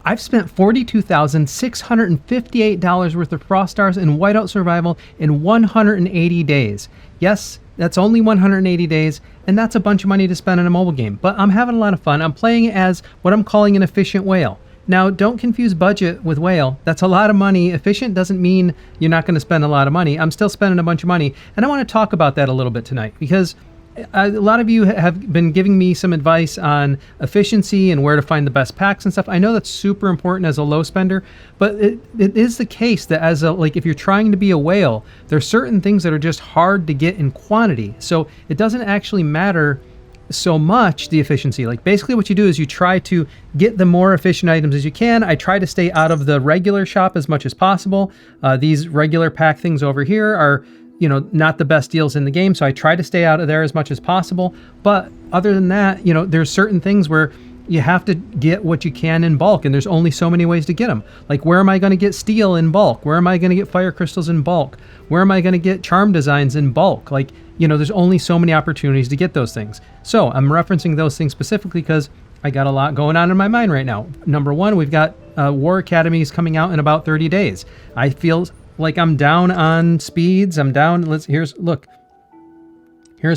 I've spent $42,658 worth of Frost Stars in Whiteout Survival in 180 days. Yes, that's only 180 days, and that's a bunch of money to spend on a mobile game, but I'm having a lot of fun. I'm playing it as what I'm calling an efficient whale. Now, don't confuse budget with whale. That's a lot of money. Efficient doesn't mean you're not going to spend a lot of money. I'm still spending a bunch of money, and I want to talk about that a little bit tonight, because a lot of you have been giving me some advice on efficiency and where to find the best packs and stuff. I know that's super important as a low spender, but it is the case that as a, like, if you're trying to be a whale, there's certain things that are just hard to get in quantity. So it doesn't actually matter so much the efficiency. Like, basically what you do is you try to get the more efficient items as you can. I try to stay out of the regular shop as much as possible. These regular pack things over here are, you know, not the best deals in the game, so I try to stay out of there as much as possible. But other than that, you know, there's certain things where you have to get what you can in bulk, and there's only so many ways to get them. Like, where am I going to get steel in bulk? Where am I going to get fire crystals in bulk? Where am I going to get charm designs in bulk? Like, you know, there's only so many opportunities to get those things. So I'm referencing those things specifically because I got a lot going on in my mind right now. Number one, we've got War Academies coming out in about 30 days. I feel like I'm down on speeds. I'm down. Here's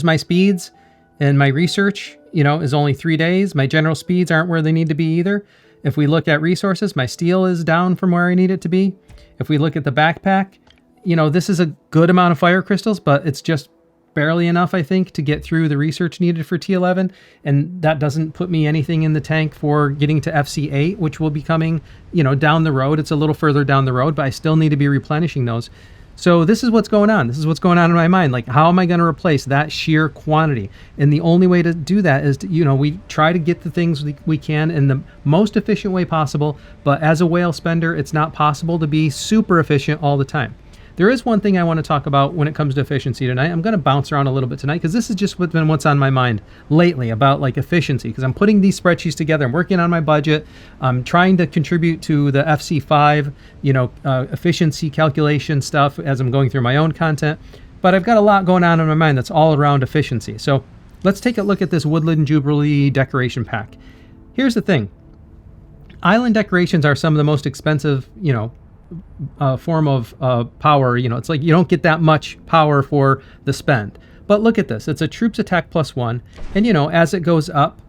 my speeds, and my research, you know, is only 3 days. My general speeds aren't where they need to be either. If we look at resources, my steel is down from where I need it to be. If we look at the backpack, you know, this is a good amount of fire crystals, but it's just barely enough, I think, to get through the research needed for T11, and that doesn't put me anything in the tank for getting to FC8, which will be coming, you know, down the road. It's a little further down the road, but I still need to be replenishing those. So this is what's going on. This is what's going on in my mind. Like, how am I going to replace that sheer quantity? And the only way to do that is to, you know, we try to get the things we can in the most efficient way possible, but as a whale spender, it's not possible to be super efficient all the time. There is one thing I want to talk about when it comes to efficiency tonight. I'm going to bounce around a little bit tonight because this is just been what's on my mind lately about, like, efficiency, because I'm putting these spreadsheets together. I'm working on my budget. I'm trying to contribute to the FC5, you know, efficiency calculation stuff as I'm going through my own content. But I've got a lot going on in my mind that's all around efficiency. So let's take a look at this Woodland Jubilee decoration pack. Here's the thing. Island decorations are some of the most expensive, you know, form of power. You know, it's like you don't get that much power for the spend. But look at this. It's a troops attack +1, and, you know, as it goes up,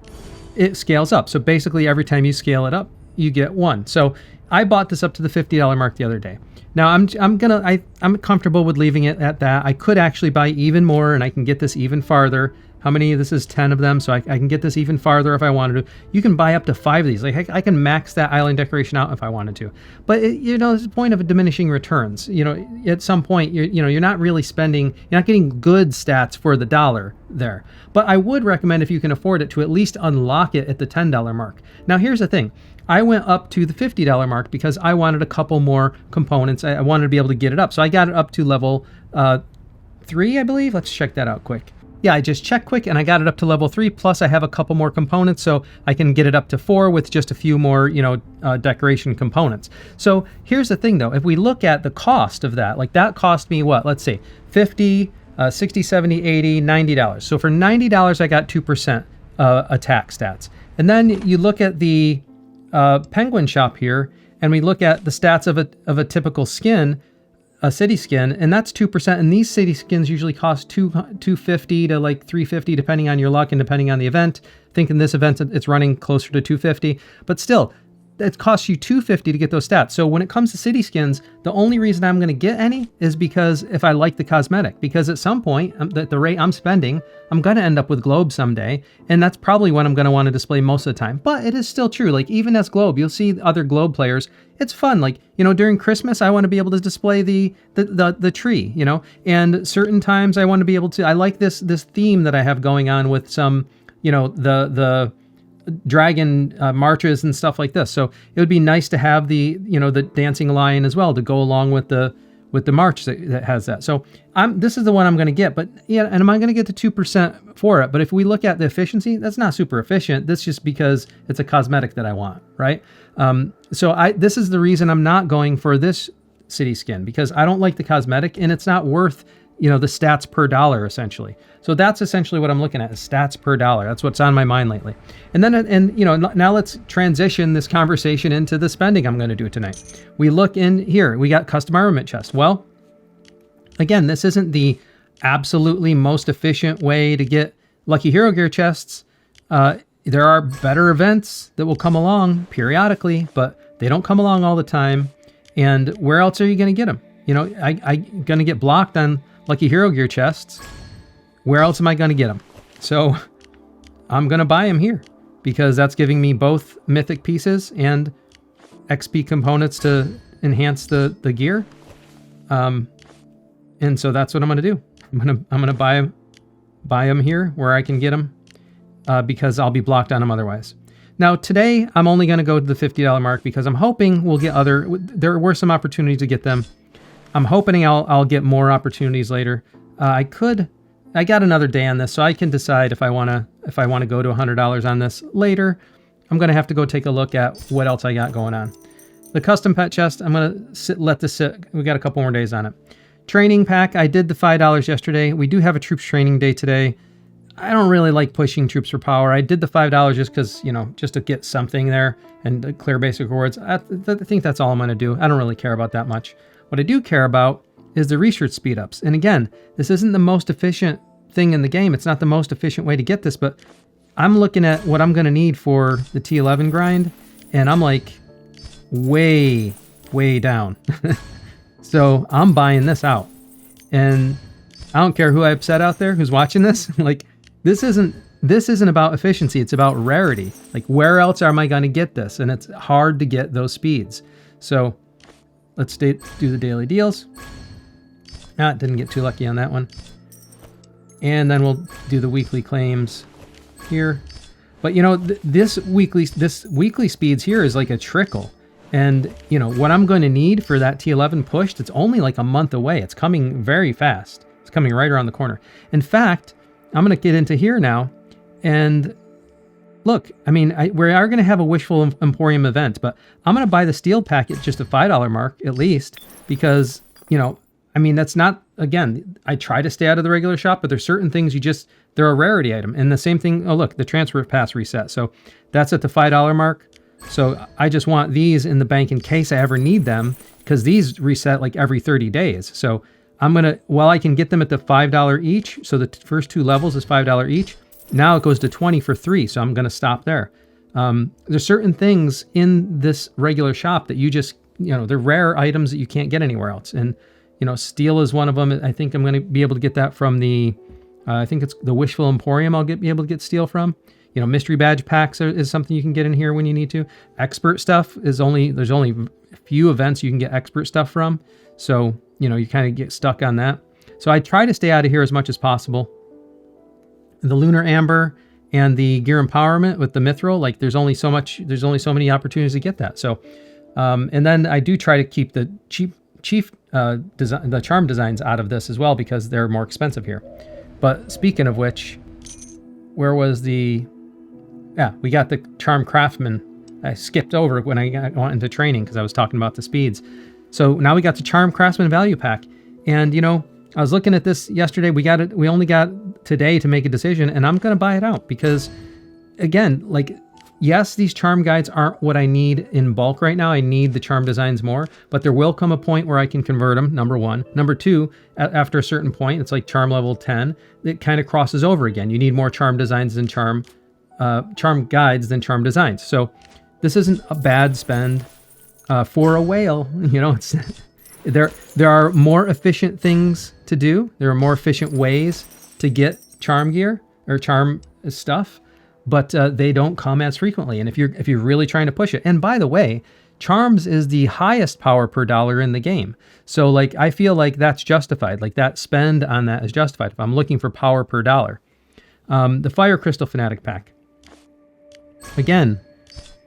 it scales up. So basically every time you scale it up, you get 1. So I bought this up to the $50 mark the other day. Now I'm comfortable with leaving it at that. I could actually buy even more, and I can get this even farther. How many? This is 10 of them, so I can get this even farther if I wanted to. You can buy up to 5 of these. Like, I can max that island decoration out if I wanted to. But you know, it's the point of diminishing returns. You know, at some point, you're not really spending. You're not getting good stats for the dollar there. But I would recommend, if you can afford it, to at least unlock it at the $10 mark. Now, here's the thing. I went up to the $50 mark because I wanted a couple more components. I wanted to be able to get it up. So I got it up to level 3, I believe. Let's check that out quick. Yeah, I just checked quick and I got it up to level 3, plus I have a couple more components, so I can get it up to 4 with just a few more, you know, decoration components. So here's the thing though, if we look at the cost of that, like, that cost me what? Let's see, 50, 60, 70, 80, $90. So for $90, I got 2% attack stats. And then you look at the penguin shop here, and we look at the stats of a typical skin, a city skin, and that's 2%. And these city skins usually cost $250 to like $350, depending on your luck and depending on the event. I think in this event it's running closer to $250, but still, it costs you $250 to get those stats. So when it comes to city skins, the only reason I'm going to get any is because if I like the cosmetic, because at some point, at the rate I'm spending, I'm going to end up with Globe someday, and that's probably what I'm going to want to display most of the time. But it is still true. Like, even as Globe, you'll see other Globe players. It's fun. Like, you know, during Christmas, I want to be able to display the tree, you know, and certain times I want to be able to, I like this theme that I have going on with some, you know, the dragon marches and stuff like this. So it would be nice to have the, you know, the dancing lion as well to go along with the march that has that. So this is the one I'm going to get, but yeah, and am I going to get the 2% for it? But if we look at the efficiency, that's not super efficient. That's just because it's a cosmetic that I want, right? So this is the reason I'm not going for this city skin, because I don't like the cosmetic, and it's not worth you know, the stats per dollar essentially. So that's essentially what I'm looking at, is stats per dollar. That's what's on my mind lately. And then, and you know, now let's transition this conversation into the spending I'm going to do tonight. We look in here, we got custom armament chest. Well, again, this isn't the absolutely most efficient way to get lucky hero gear chests. There are better events that will come along periodically, but they don't come along all the time. And where else are you going to get them? You know, I'm going to get blocked on lucky hero gear chests. Where else am I going to get them? So I'm going to buy them here because that's giving me both mythic pieces and XP components to enhance the gear. And so that's what I'm going to do. I'm going to buy them here where I can get them because I'll be blocked on them otherwise. Now today I'm only going to go to the $50 mark because I'm hoping we'll get there were some opportunities to get them. I'm hoping I'll get more opportunities later. I got another day on this, so I can decide if I want to go to $100 on this later. I'm going to have to go take a look at what else I got going on. The custom pet chest, I'm going to let this sit. We got a couple more days on it. Training pack, I did the $5 yesterday. We do have a troops training day today. I don't really like pushing troops for power. I did the $5 just because, you know, just to get something there and clear basic rewards. I think that's all I'm going to do. I don't really care about that much. What I do care about is the research speed ups. And again, this isn't the most efficient thing in the game. It's not the most efficient way to get this, but I'm looking at what I'm going to need for the T11 grind, and I'm like way down. So I'm buying this out. And I don't care who I upset out there who's watching this. Like, this isn't about efficiency. It's about rarity. Like, where else am I going to get this? And it's hard to get those speeds. So let's do the daily deals. Didn't get too lucky on that one. And then we'll do the weekly claims here. But you know, this weekly speeds here is like a trickle. And you know, what I'm going to need for that T11 pushed, it's only like a month away. It's coming very fast. It's coming right around the corner. In fact, I'm going to get into here now. And look, I mean, we are going to have a Wishful Emporium event, but I'm going to buy the steel packet just a $5 mark at least, because, you know, I mean, that's not, again, I try to stay out of the regular shop, but there's certain things they're a rarity item. And the same thing, oh look, the transfer pass reset. So that's at the $5 mark. So I just want these in the bank in case I ever need them, because these reset like every 30 days. So I'm going to, while I can get them at the $5 each, so the first two levels is $5 each, now it goes to 20 for 3. So I'm going to stop there. There's certain things in this regular shop that you just, you know, they're rare items that you can't get anywhere else. And, you know, steel is one of them. I think I'm going to be able to get that from the, I think it's the Wishful Emporium be able to get steel from. You know, mystery badge packs is something you can get in here when you need to. Expert stuff there's only a few events you can get expert stuff from. So, you know, you kind of get stuck on that. So I try to stay out of here as much as possible. The Lunar Amber and the Gear Empowerment with the Mithril, like there's only so many opportunities to get that. So, and then I do try to keep the the charm designs out of this as well, because they're more expensive here. But speaking of which, where was the... Yeah, we got the Charm Craftsman. I skipped over when I went into training because I was talking about the speeds. So now we got the Charm Craftsman value pack. And, you know, I was looking at this yesterday. We only got today to make a decision, and I'm going to buy it out because, again, like, yes, these charm guides aren't what I need in bulk right now. I need the charm designs more, but there will come a point where I can convert them, number one. Number two, after a certain point, it's like charm level 10, it kind of crosses over again. You need more charm designs than charm guides than charm designs. So this isn't a bad spend for a whale. You know, it's there are more efficient things to do. There are more efficient ways to get charm gear or charm stuff, but they don't come as frequently. And if you're really trying to push it, and by the way, charms is the highest power per dollar in the game. So like, I feel like that's justified. Like that spend on that is justified if I'm looking for power per dollar. The Fire Crystal Fanatic pack. Again,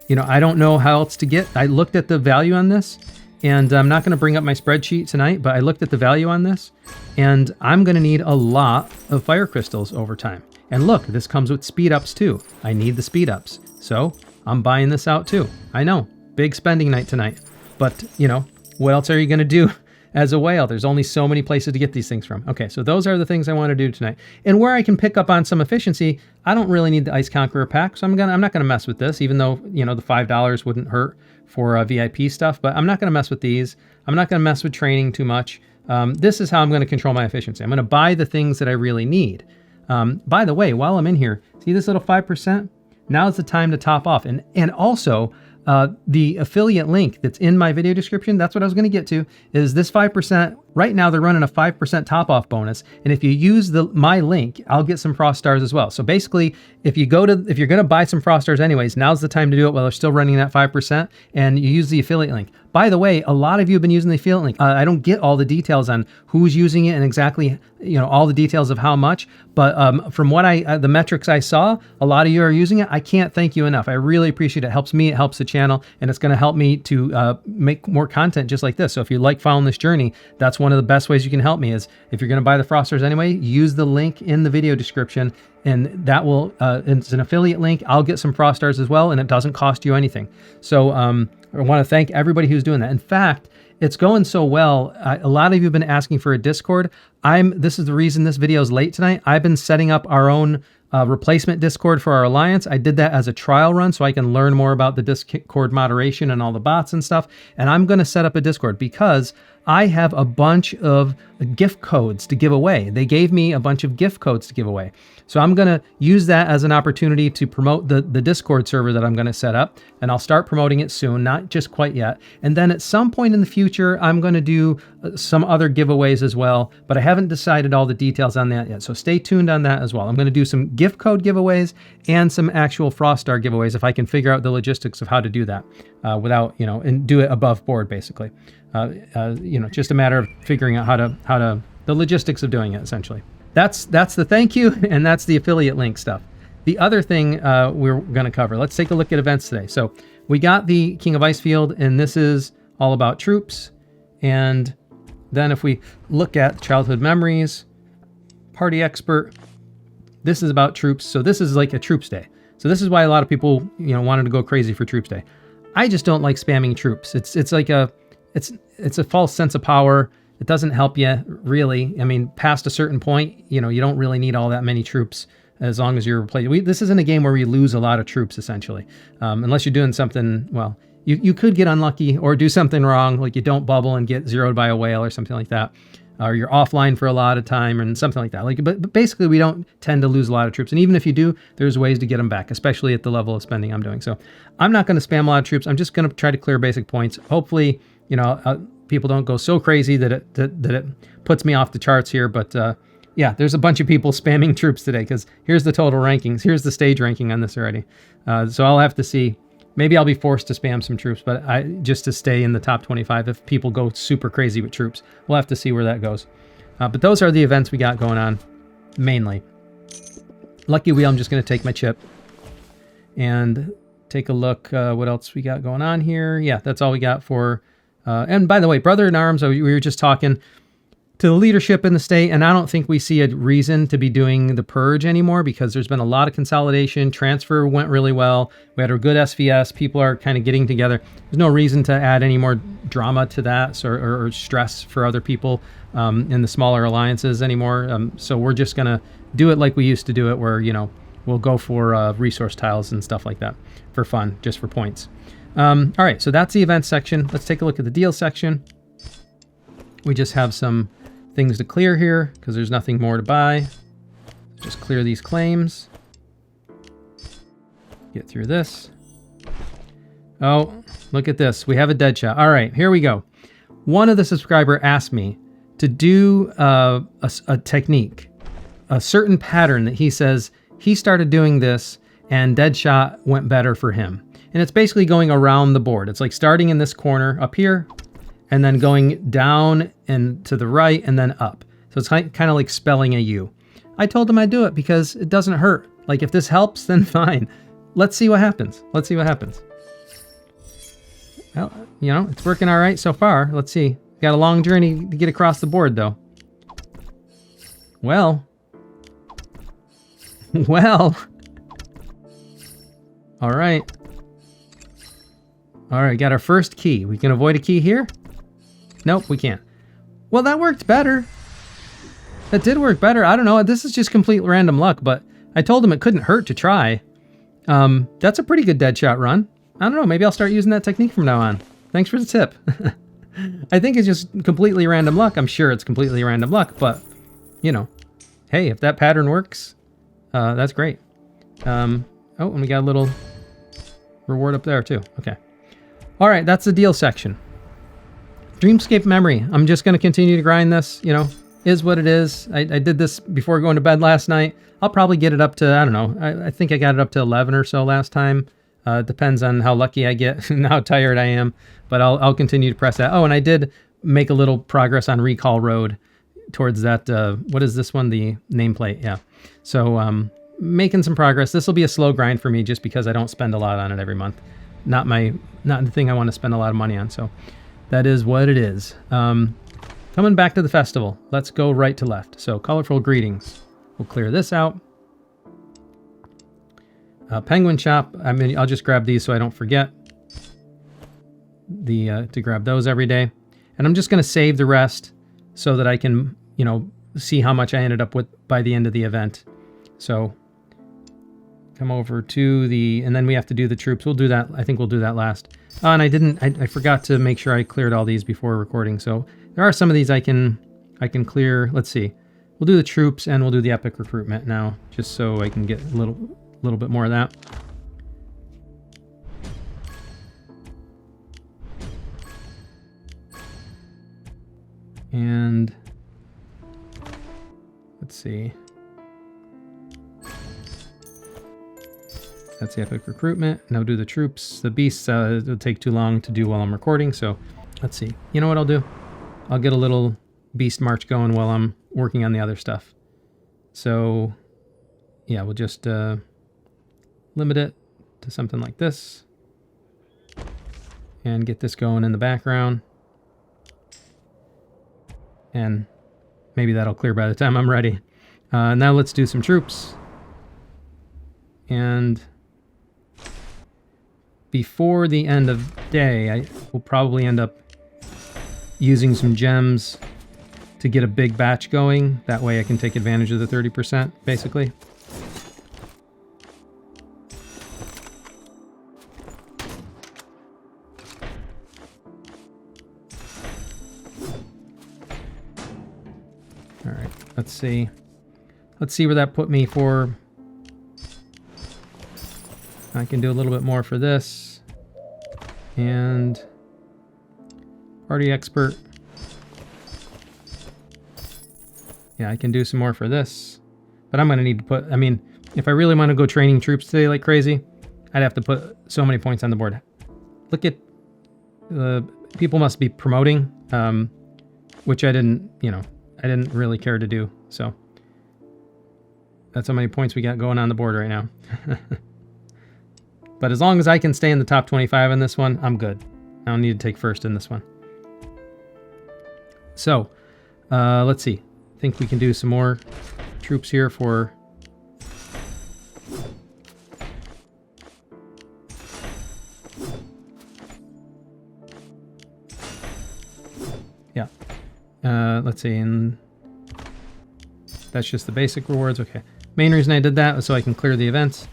you know, I don't know how else to get. I looked at the value on this, and I'm not going to bring up my spreadsheet tonight, but I looked at the value on this, and I'm going to need a lot of fire crystals over time. And look, this comes with speed ups too. I need the speed ups. So I'm buying this out too. I know, big spending night tonight, but you know, what else are you going to do as a whale. There's only so many places to get these things from. Okay, so those are the things I want to do tonight. And where I can pick up on some efficiency, I don't really need the Ice Conqueror pack, so I'm not gonna mess with this, even though, you know, the $5 wouldn't hurt for VIP stuff, but I'm not gonna mess with these. I'm not gonna mess with training too much. This is how I'm gonna control my efficiency. I'm gonna buy the things that I really need. By the way, while I'm in here, see this little 5%? Now's the time to top off. And also, the affiliate link that's in my video description, that's what I was going to get to, is this 5%. Right now, they're running a 5% top off bonus. And if you use my link, I'll get some Frost Stars as well. So basically, if you're going to buy some Frost Stars anyways, now's the time to do it while they're still running that 5%, and you use the affiliate link. By the way, a lot of you have been using the affiliate link. I don't get all the details on who's using it and exactly, you know, all the details of how much, but from what the metrics I saw, a lot of you are using it. I can't thank you enough. I really appreciate it. It helps me, it helps the channel, and it's going to help me to make more content just like this. So if you like following this journey, that's one of the best ways you can help me is if you're going to buy the Frost Stars anyway, use the link in the video description, and that will, it's an affiliate link. I'll get some Frost Stars as well, and it doesn't cost you anything. So I want to thank everybody who's doing that. In fact, it's going so well. A lot of you have been asking for a Discord. This is the reason this video is late tonight. I've been setting up our own replacement Discord for our alliance. I did that as a trial run so I can learn more about the Discord moderation and all the bots and stuff. And I'm going to set up a Discord because I have a bunch of gift codes to give away. They gave me a bunch of gift codes to give away. So I'm going to use that as an opportunity to promote the Discord server that I'm going to set up. And I'll start promoting it soon, not just quite yet. And then at some point in the future, I'm going to do some other giveaways as well. But I haven't decided all the details on that yet. So stay tuned on that as well. I'm going to do some gift code giveaways and some actual Frost Star giveaways if I can figure out the logistics of how to do that without, you know, and do it above board basically. You know, just a matter of figuring out the logistics of doing it essentially. That's the thank you, and that's the affiliate link stuff. The other thing we're going to cover, let's take a look at events today. So we got the King of Icefield, and this is all about troops. And then if we look at childhood memories, party expert, this is about troops. So this is like a troops day. So this is why a lot of people, you know, wanted to go crazy for troops day. I just don't like spamming troops. It's like it's a false sense of power. It doesn't help you really. I mean, past a certain point, you know, you don't really need all that many troops as long as you're replacing. This isn't a game where you lose a lot of troops essentially, unless you're doing something. Well, you could get unlucky or do something wrong, like you don't bubble and get zeroed by a whale or something like that, or you're offline for a lot of time and something like that. Like, but basically, we don't tend to lose a lot of troops, and even if you do, there's ways to get them back, especially at the level of spending I'm doing. So I'm not going to spam a lot of troops. I'm just going to try to clear basic points. Hopefully, you know, people don't go so crazy that it puts me off the charts here. But yeah, there's a bunch of people spamming troops today because here's the total rankings. Here's the stage ranking on this already. So I'll have to see. Maybe I'll be forced to spam some troops, but just to stay in the top 25 if people go super crazy with troops. We'll have to see where that goes. But those are the events we got going on, mainly. Lucky Wheel, I'm just going to take my chip and take a look what else we got going on here. Yeah, that's all we got for... and by the way, Brother in Arms, we were just talking to the leadership in the state, and I don't think we see a reason to be doing the purge anymore because there's been a lot of consolidation. Transfer went really well. We had a good SVS. People are kind of getting together. There's no reason to add any more drama to that or stress for other people in the smaller alliances anymore. So we're just going to do it like we used to do it where, you know, we'll go for resource tiles and stuff like that for fun, just for points. All right, so that's the events section. Let's take a look at the deal section. We just have some things to clear here because there's nothing more to buy. Just clear these claims. Get through this. Oh, look at this. We have a dead shot. All right, here we go. One of the subscriber asked me to do a technique, a certain pattern that he says he started doing this and dead shot went better for him. And it's basically going around the board. It's like starting in this corner up here and then going down and to the right and then up. So it's kind of like spelling a U. I told him I'd do it because it doesn't hurt. Like if this helps, then fine. Let's see what happens. Let's see what happens. Well, you know, it's working all right so far. Let's see. Got a long journey to get across the board though. Well. Well. All right. All right, got our first key. We can avoid a key here? Nope, we can't. Well, that worked better. That did work better. I don't know. This is just complete random luck, but I told him it couldn't hurt to try. That's a pretty good dead shot run. I don't know. Maybe I'll start using that technique from now on. Thanks for the tip. I think it's just completely random luck. I'm sure it's completely random luck, but, you know, hey, if that pattern works, that's great. Oh, and we got a little reward up there too. Okay. All right, that's the deal section. Dreamscape Memory. I'm just going to continue to grind this, you know, is what it is. I did this before going to bed last night. I'll probably get it up to, I don't know, I think I got it up to 11 or so last time. Depends on how lucky I get and how tired I am, but I'll continue to press that. Oh, and I did make a little progress on Recall Road towards that, what is this one? The nameplate, yeah. So making some progress. This will be a slow grind for me just because I don't spend a lot on it every month. Not the thing I want to spend a lot of money on, so that is what it is. Coming back to the festival, let's go right to left. So colorful greetings. We'll clear this out. Penguin shop. I mean, I'll just grab these so I don't forget to grab those every day. And I'm just going to save the rest so that I can, you know, see how much I ended up with by the end of the event. So come over to the, and then we have to do the troops. We'll do that. I think we'll do that last. And I forgot to make sure I cleared all these before recording. So there are some of these I can clear. Let's see. We'll do the troops and we'll do the epic recruitment now, just so I can get a little bit more of that. And let's see. That's the epic recruitment. Now do the troops. The beasts, it'll take too long to do while I'm recording. So let's see. You know what I'll do? I'll get a little beast march going while I'm working on the other stuff. So yeah, we'll just limit it to something like this and get this going in the background. And maybe that'll clear by the time I'm ready. Now let's do some troops. And before the end of day, I will probably end up using some gems to get a big batch going. That way I can take advantage of the 30%, basically. All right, let's see. Let's see where that put me for... I can do a little bit more for this. And party expert. Yeah, I can do some more for this. But I'm going to need to put, I mean, if I really want to go training troops today like crazy, I'd have to put so many points on the board. Look at, people must be promoting, which I didn't, you know, I didn't really care to do. So that's how many points we got going on the board right now. But as long as I can stay in the top 25 in this one, I'm good. I don't need to take first in this one. So, let's see. I think we can do some more troops here for... Yeah. Let's see. And that's just the basic rewards. Okay. Main reason I did that was so I can clear the events.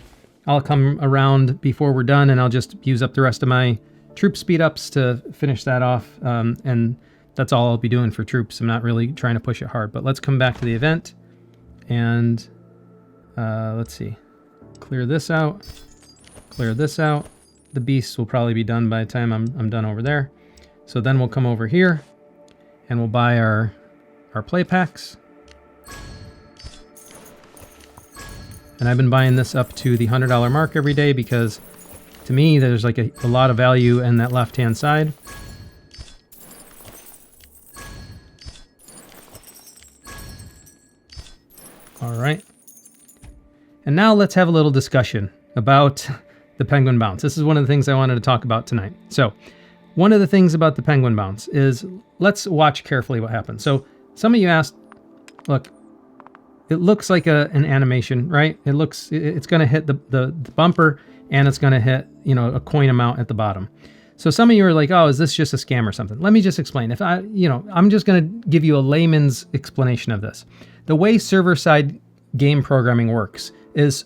I'll come around before we're done and I'll just use up the rest of my troop speed ups to finish that off. And that's all I'll be doing for troops. I'm not really trying to push it hard, but let's come back to the event and let's see. Clear this out. Clear this out. The beasts will probably be done by the time I'm done over there. So then we'll come over here and we'll buy our play packs. And I've been buying this up to the $100 mark every day because to me, there's like a lot of value in that left-hand side. All right. And now let's have a little discussion about the penguin bounce. This is one of the things I wanted to talk about tonight. So one of the things about the penguin bounce is let's watch carefully what happens. So some of you asked, look, it looks like an animation, right? It's going to hit the bumper and it's going to hit, you know, a coin amount at the bottom. So some of you are like, oh, is this just a scam or something? Let me just explain. If I'm just going to give you a layman's explanation of this. The way server-side game programming works is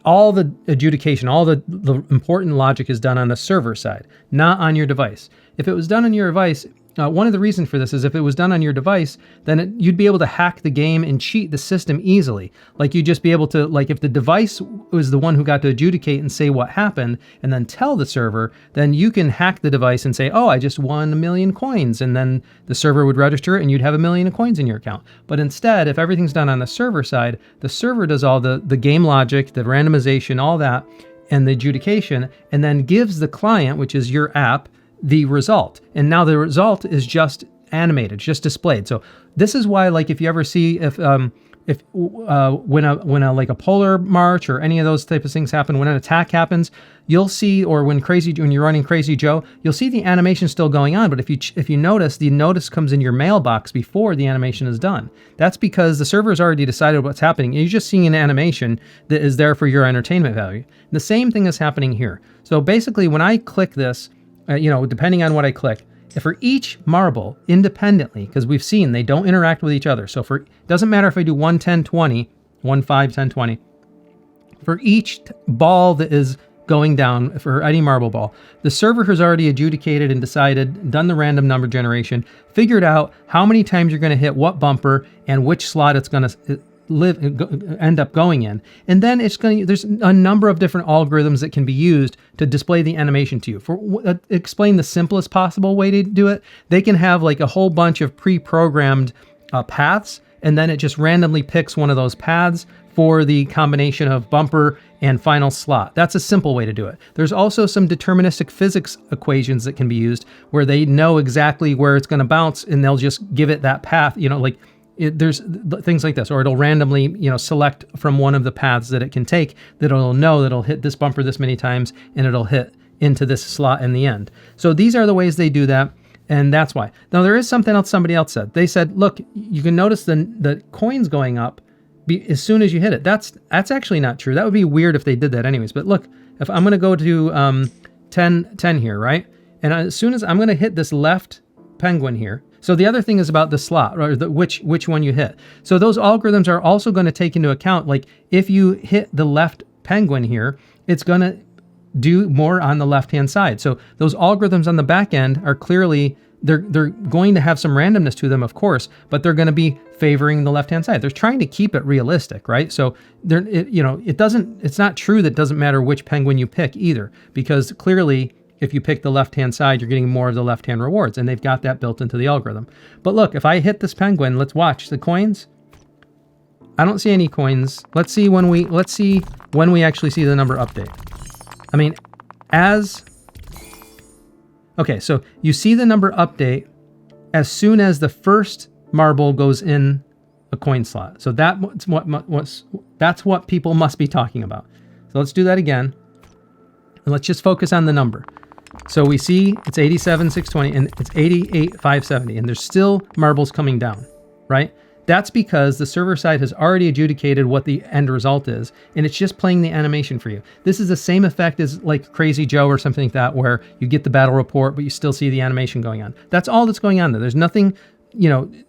all the adjudication, all the important logic is done on the server side, not on your device. If it was done on your device, one of the reasons for this is if it was done on your device, then you'd be able to hack the game and cheat the system easily. Like you'd just be able to, like if the device was the one who got to adjudicate and say what happened and then tell the server, then you can hack the device and say, oh, I just won 1 million coins. And then the server would register it and you'd have 1 million coins in your account. But instead, if everything's done on the server side, the server does all the game logic, the randomization, all that, and the adjudication, and then gives the client, which is your app, the result. And now the result is just animated, just displayed. So this is why, like, if you ever see when a polar march or any of those type of things happen, when an attack happens, you'll see, or when you're running Crazy Joe, you'll see the animation still going on. But if you notice, the notice comes in your mailbox before the animation is done. That's because the server's already decided what's happening. You're just seeing an animation that is there for your entertainment value. The same thing is happening here. So basically, when I click this, depending on what I click, for each marble independently, because we've seen they don't interact with each other. So it doesn't matter if I do 1, 10, 20, 1, 5, 10, 20. For each ball that is going down, for any marble ball, the server has already adjudicated and decided, done the random number generation, figured out how many times you're going to hit what bumper and which slot it's going to end up going in. And then there's a number of different algorithms that can be used to display the animation to you. Explain the simplest possible way to do it. They can have like a whole bunch of pre-programmed paths, and then it just randomly picks one of those paths for the combination of bumper and final slot. That's a simple way to do it. There's also some deterministic physics equations that can be used where they know exactly where it's going to bounce, and they'll just give it that path, there's things like this, or it'll randomly, select from one of the paths that it can take that it'll know that it'll hit this bumper this many times and it'll hit into this slot in the end. So these are the ways they do that, and that's why. Now there is something else somebody else said. They said, look, you can notice the coins going up as soon as you hit it. That's actually not true. That would be weird if they did that anyways. But look, if I'm going to go to 10 here, right? And as soon as I'm going to hit this left penguin here. So the other thing is about the slot, or which one you hit. So those algorithms are also going to take into account, like if you hit the left penguin here, it's going to do more on the left-hand side. So those algorithms on the back end are clearly, they're going to have some randomness to them, of course, but they're going to be favoring the left-hand side. They're trying to keep it realistic, right? So it's not true that it doesn't matter which penguin you pick either, because clearly, if you pick the left-hand side, you're getting more of the left-hand rewards, and they've got that built into the algorithm. But look, if I hit this penguin, let's watch the coins. I don't see any coins. Let's see when we actually see the number update. I mean, okay, so you see the number update as soon as the first marble goes in a coin slot. So that's what people must be talking about. So let's do that again. And let's just focus on the number. So we see it's 87,620 and it's 88,570, and there's still marbles coming down, right? That's because the server side has already adjudicated what the end result is, and it's just playing the animation for you. This is the same effect as like Crazy Joe or something like that, where you get the battle report, but you still see the animation going on. That's all that's going on there. There's nothing,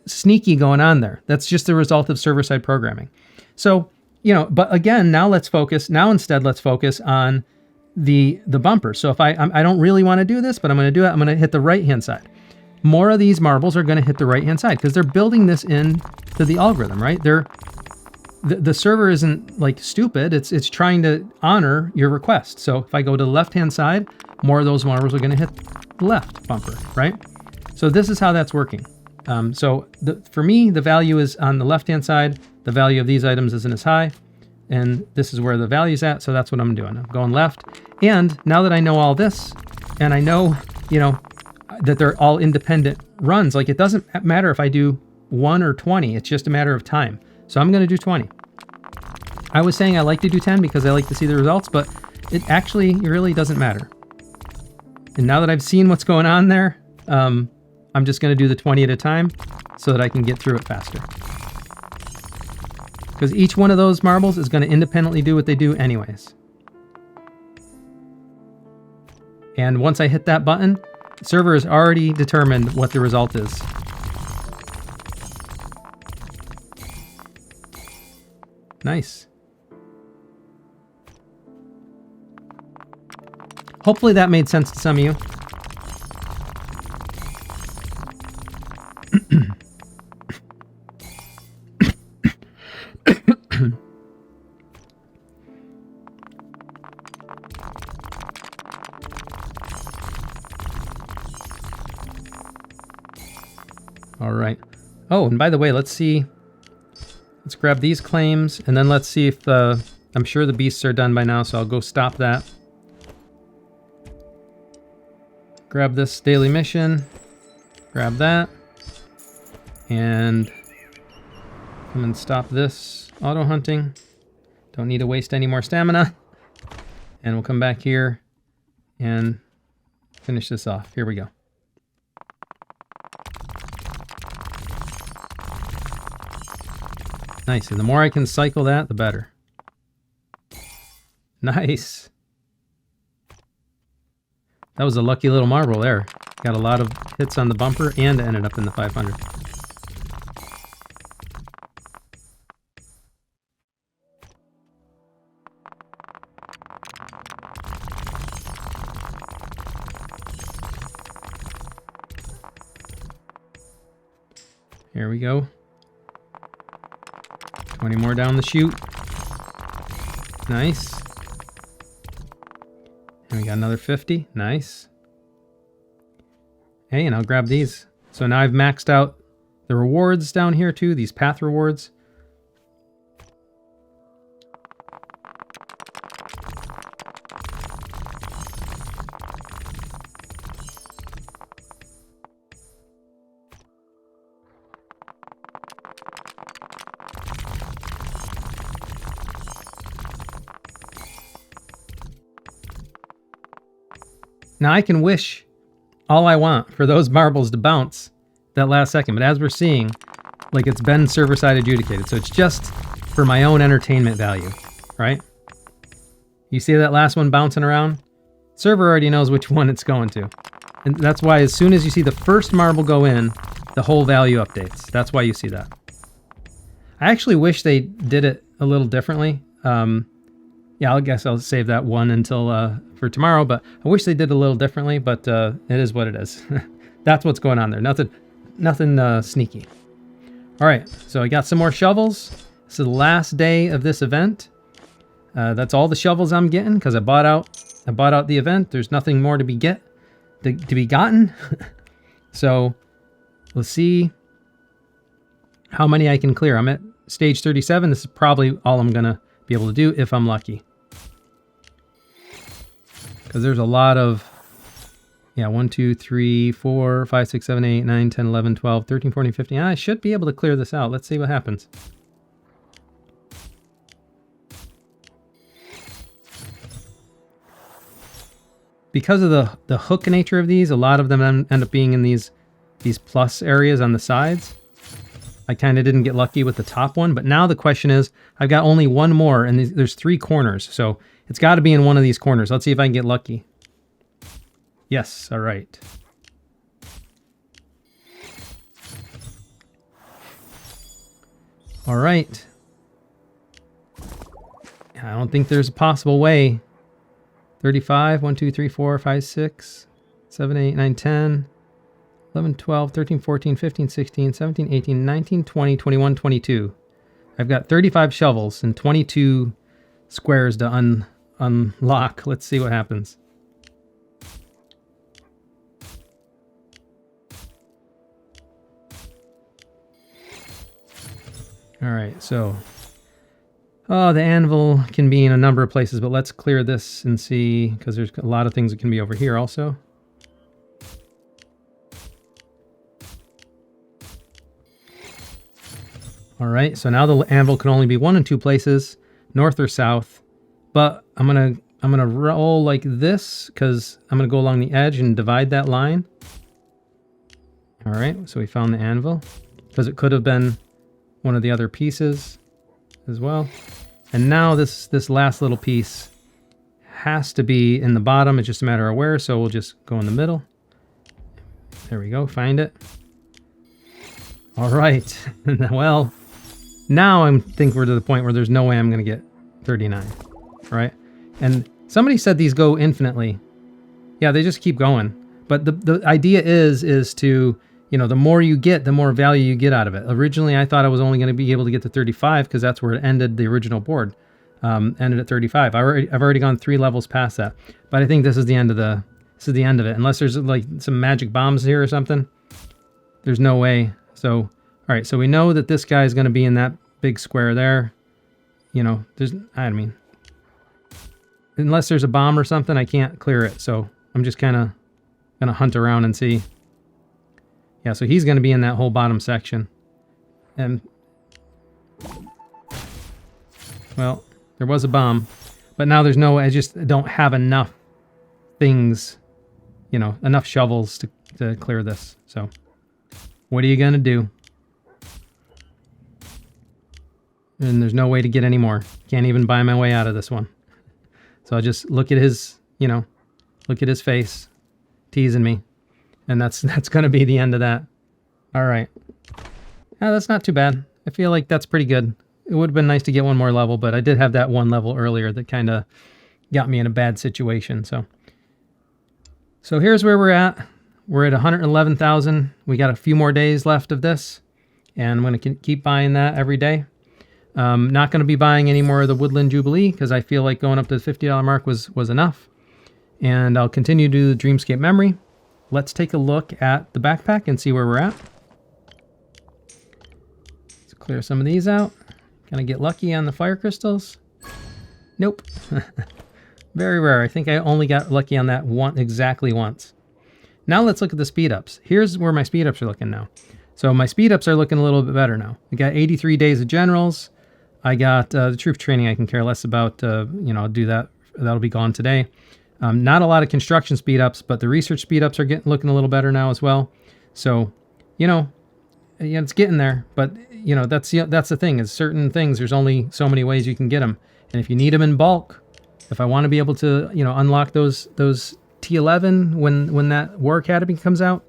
sneaky going on there. That's just the result of server-side programming. So, but again, let's focus on the bumper. So if I don't really want to do this, but I'm going to do it, I'm going to hit the right-hand side. More of these marbles are going to hit the right-hand side because they're building this in to the algorithm, right? The server isn't like stupid. It's trying to honor your request. So if I go to the left-hand side, more of those marbles are going to hit the left bumper, right? So this is how that's working. For me, the value is on the left-hand side. The value of these items isn't as high. And this is where the value's at, so that's what I'm doing. I'm going left. And now that I know all this, and I know, that they're all independent runs, like it doesn't matter if I do 1 or 20, it's just a matter of time. So I'm going to do 20. I was saying I like to do 10 because I like to see the results, but it really doesn't matter. And now that I've seen what's going on there, I'm just going to do the 20 at a time so that I can get through it faster. Because each one of those marbles is going to independently do what they do anyways. And once I hit that button, the server has already determined what the result is. Nice. Hopefully that made sense to some of you. All right. Oh, and by the way, let's grab these claims, and then let's see if I'm sure the beasts are done by now, so I'll go stop that. Grab this daily mission, grab that, and come and stop this auto hunting. Don't need to waste any more stamina. And we'll come back here and finish this off. Here we go. Nice, and the more I can cycle that, the better. Nice. That was a lucky little marble there. Got a lot of hits on the bumper and ended up in the 500. Here we go. 20 more down the chute. Nice. And we got another 50. Nice. Hey, and I'll grab these. So now I've maxed out the rewards down here too, these path rewards. Now I can wish all I want for those marbles to bounce that last second, but as we're seeing, like it's been server-side adjudicated, so it's just for my own entertainment value, right? You see that last one bouncing around? Server already knows which one it's going to. And that's why as soon as you see the first marble go in, the whole value updates. That's why you see that. I actually wish they did it a little differently. Yeah, I guess I'll save that one until for tomorrow, but I wish they did a little differently, but it is what it is. That's what's going on there. Nothing sneaky. All right, so I got some more shovels. This is the last day of this event. That's all the shovels I'm getting because I bought out the event. There's nothing more to be gotten. So let's see how many I can clear. I'm at stage 37. This is probably all I'm gonna be able to do if I'm lucky. Because there's a lot of, yeah, 1, 2, 3, 4, 5, 6, 7, 8, 9, 10, 11, 12, 13, 14, 15. I should be able to clear this out. Let's see what happens. Because of the hook nature of these, a lot of them end up being in these plus areas on the sides. I kind of didn't get lucky with the top one, but now the question is, I've got only one more, and there's 3 corners, so it's got to be in one of these corners. Let's see if I can get lucky. Yes, all right. All right. I don't think there's a possible way. 35, 1, 2, 3, 4, 5, 6, 7, 8, 9, 10. 11, 12, 13, 14, 15, 16, 17, 18, 19, 20, 21, 22. I've got 35 shovels and 22 squares to unlock. Let's see what happens. All right, so... oh, the anvil can be in a number of places, but let's clear this and see, because there's a lot of things that can be over here also. All right, so now the anvil can only be 1 and 2 places, north or south. But I'm gonna roll like this because I'm gonna go along the edge and divide that line. All right, so we found the anvil because it could have been one of the other pieces as well. And now this last little piece has to be in the bottom. It's just a matter of where, so we'll just go in the middle. There we go, find it. All right, well, now I think we're to the point where there's no way I'm gonna get 39, right? And somebody said these go infinitely. Yeah, they just keep going. But the idea is to, you know, the more you get, the more value you get out of it. Originally, I thought I was only going to be able to get to 35 because that's where it ended. The original board ended at 35. I've already gone 3 levels past that. But I think this is the end of it. Unless there's like some magic bombs here or something, there's no way. So, all right. So we know that this guy is going to be in that big square there. You know, unless there's a bomb or something, I can't clear it. So I'm just kind of going to hunt around and see. Yeah, so he's going to be in that whole bottom section. And, well, there was a bomb. But now there's no way. I just don't have enough things, you know, enough shovels to clear this. So, what are you going to do? And there's no way to get any more. Can't even buy my way out of this one. So I'll just look at his, you know, look at his face, teasing me. And that's going to be the end of that. All right. That's not too bad. I feel like that's pretty good. It would have been nice to get one more level, but I did have that one level earlier that kind of got me in a bad situation. So here's where we're at. We're at 111,000. We got a few more days left of this, and I'm going to keep buying that every day. Not going to be buying any more of the Woodland Jubilee because I feel like going up to the $50 mark was enough. And I'll continue to do the Dreamscape Memory. Let's take a look at the backpack and see where we're at. Let's clear some of these out. Can I get lucky on the fire crystals? Nope. Very rare. I think I only got lucky on that exactly once. Now let's look at the speed ups. Here's where my speed ups are looking now. So my speed ups are looking a little bit better now. I got 83 days of generals. I got the troop training I can care less about. You know, I'll do that. That'll be gone today. Not a lot of construction speed ups, but the research speed ups are looking a little better now as well. So, you know, it's getting there. But, you know, that's the thing is certain things, there's only so many ways you can get them. And if you need them in bulk, if I want to be able to, you know, unlock those T11 when that War Academy comes out,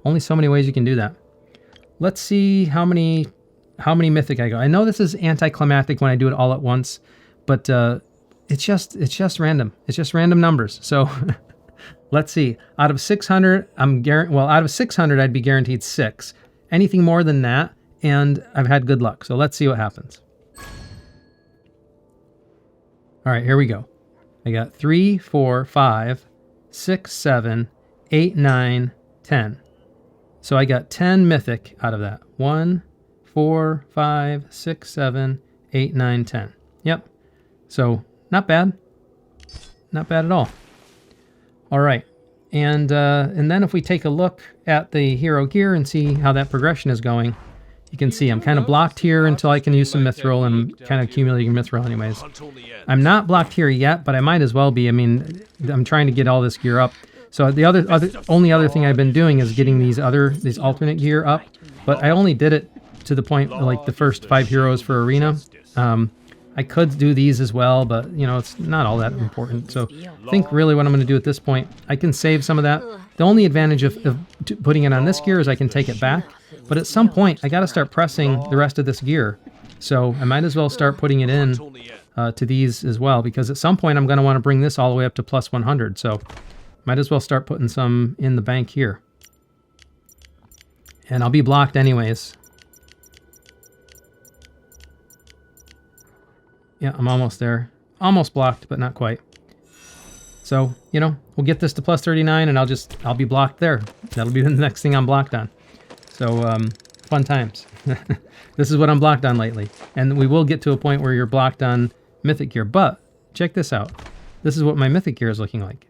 only so many ways you can do that. Let's see how many mythic I go. I know this is anticlimactic when I do it all at once, but it's just random. It's just random numbers. So let's see. Out of 600, out of 600 I'd be guaranteed 6. Anything more than that, and I've had good luck. So let's see what happens. All right, here we go. I got 3, 4, 5, 6, 7, 8, 9, 10. So I got 10 mythic out of that. 1, 4, 5, 6, 7, 8, 9, 10. Yep. So not bad. Not bad at all. All right. And then if we take a look at the hero gear and see how that progression is going, you can see I'm kind of blocked here until I can use some mithril and kind of accumulating mithril anyways. I'm not blocked here yet, but I might as well be. I mean, I'm trying to get all this gear up. So the only other thing I've been doing is getting these alternate gear up, but I only did it to the point like the first 5 heroes for arena. I could do these as well, but you know, it's not all that important. So I think really what I'm going to do at this point, I can save some of that. The only advantage of putting it on this gear is I can take it back, but at some point I got to start pressing the rest of this gear. So I might as well start putting it in to these as well, because at some point I'm going to want to bring this all the way up to plus 100. So might as well start putting some in the bank here. And I'll be blocked anyways. Yeah, I'm almost there. Almost blocked, but not quite. So, you know, we'll get this to plus 39 and I'll be blocked there. That'll be the next thing I'm blocked on. So, fun times. This is what I'm blocked on lately. And we will get to a point where you're blocked on mythic gear. But check this out. This is what my mythic gear is looking like.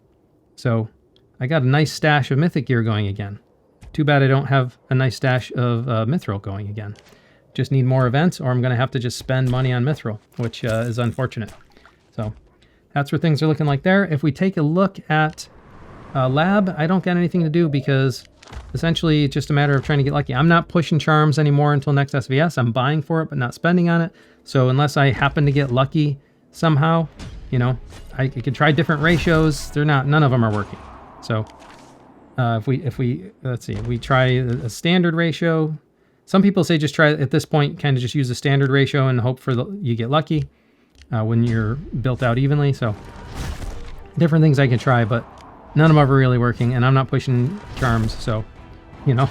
So I got a nice stash of mythic gear going again. Too bad I don't have a nice stash of mithril going again. Just need more events, or I'm going to have to just spend money on mithril, which is unfortunate. So that's where things are looking like there. If we take a look at lab, I don't got anything to do because essentially it's just a matter of trying to get lucky. I'm not pushing charms anymore until next SVS. I'm buying for it, but not spending on it. So unless I happen to get lucky somehow, You know, I could try different ratios. None of them are working. So if we let's see, we try a standard ratio. Some people say just try at this point, kind of just use a standard ratio and hope you get lucky when you're built out evenly. So different things I can try, but none of them are really working, and I'm not pushing charms. So, you know,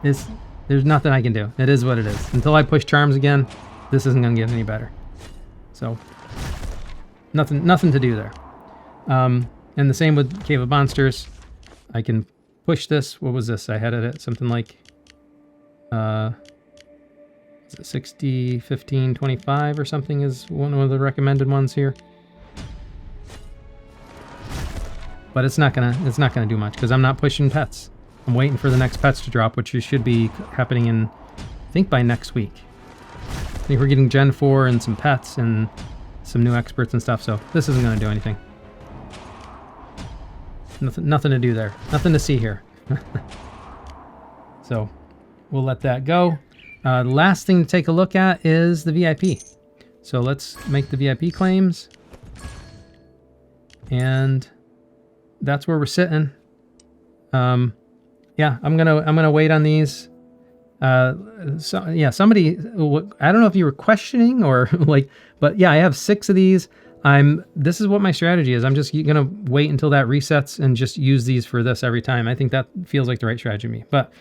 there's nothing I can do. It is what it is. Until I push charms again, this isn't going to get any better. So nothing to do there. And the same with Cave of Monsters. I can push this. What was this? I had it at something like 60, 15, 25 or something is one of the recommended ones here. But it's not gonna do much because I'm not pushing pets. I'm waiting for the next pets to drop, which should be happening in, I think, by next week. I think we're getting Gen 4 and some pets and some new experts and stuff, so this isn't gonna do anything. Nothing to do there. Nothing to see here. So we'll let that go. The last thing to take a look at is the VIP. So let's make the VIP claims. And that's where we're sitting. Yeah, I'm gonna wait on these. Yeah, somebody, I don't know if you were questioning or like, but yeah, I have 6 of these. This is what my strategy is. I'm just gonna wait until that resets and just use these for this every time. I think that feels like the right strategy to me. But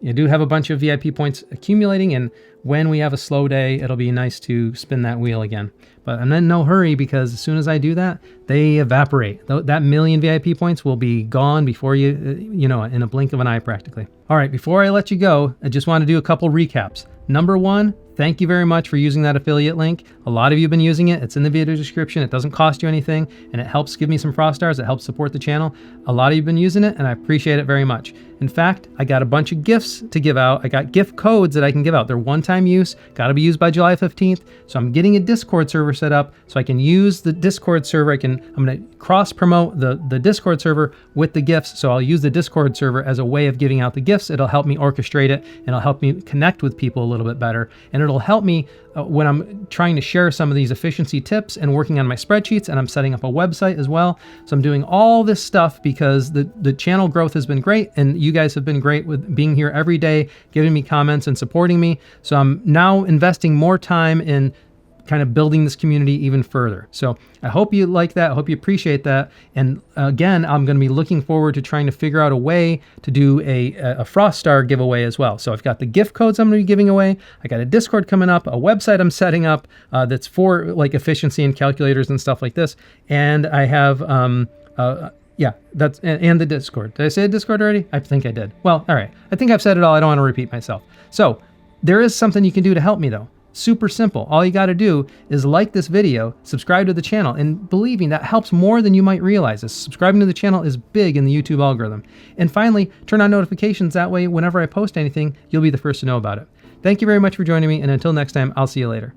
you do have a bunch of VIP points accumulating, and when we have a slow day, it'll be nice to spin that wheel again. But I'm in no hurry because as soon as I do that, they evaporate. That million VIP points will be gone before you know, in a blink of an eye practically. All right, before I let you go, I just want to do a couple recaps. Number 1, thank you very much for using that affiliate link. A lot of you have been using it. It's in the video description. It doesn't cost you anything, and it helps give me some Frost stars. It helps support the channel. A lot of you have been using it, and I appreciate it very much. In fact, I got a bunch of gifts to give out. I got gift codes that I can give out. They're one-time use, got to be used by July 15th. So I'm getting a Discord server set up so I can use the Discord server. I'm going to cross-promote the Discord server with the gifts. So I'll use the Discord server as a way of giving out the gifts. It'll help me orchestrate it, and it'll help me connect with people a little bit better. And it'll help me when I'm trying to share some of these efficiency tips and working on my spreadsheets, and I'm setting up a website as well. So I'm doing all this stuff because the channel growth has been great, and you guys have been great with being here every day, giving me comments and supporting me. So I'm now investing more time in kind of building this community even further. So I hope you like that. I hope you appreciate that. And again, I'm going to be looking forward to trying to figure out a way to do a Frost Star giveaway as well. So I've got the gift codes I'm going to be giving away. I got a Discord coming up, a website I'm setting up that's for like efficiency and calculators and stuff like this. And I have, yeah, that's, and the Discord. Did I say Discord already? I think I did. Well, all right. I think I've said it all. I don't want to repeat myself. So there is something you can do to help me though. Super simple. All you got to do is like this video, subscribe to the channel, and believing that helps more than you might realize. Subscribing to the channel is big in the YouTube algorithm. And finally, turn on notifications. That way, whenever I post anything, you'll be the first to know about it. Thank you very much for joining me, and until next time, I'll see you later.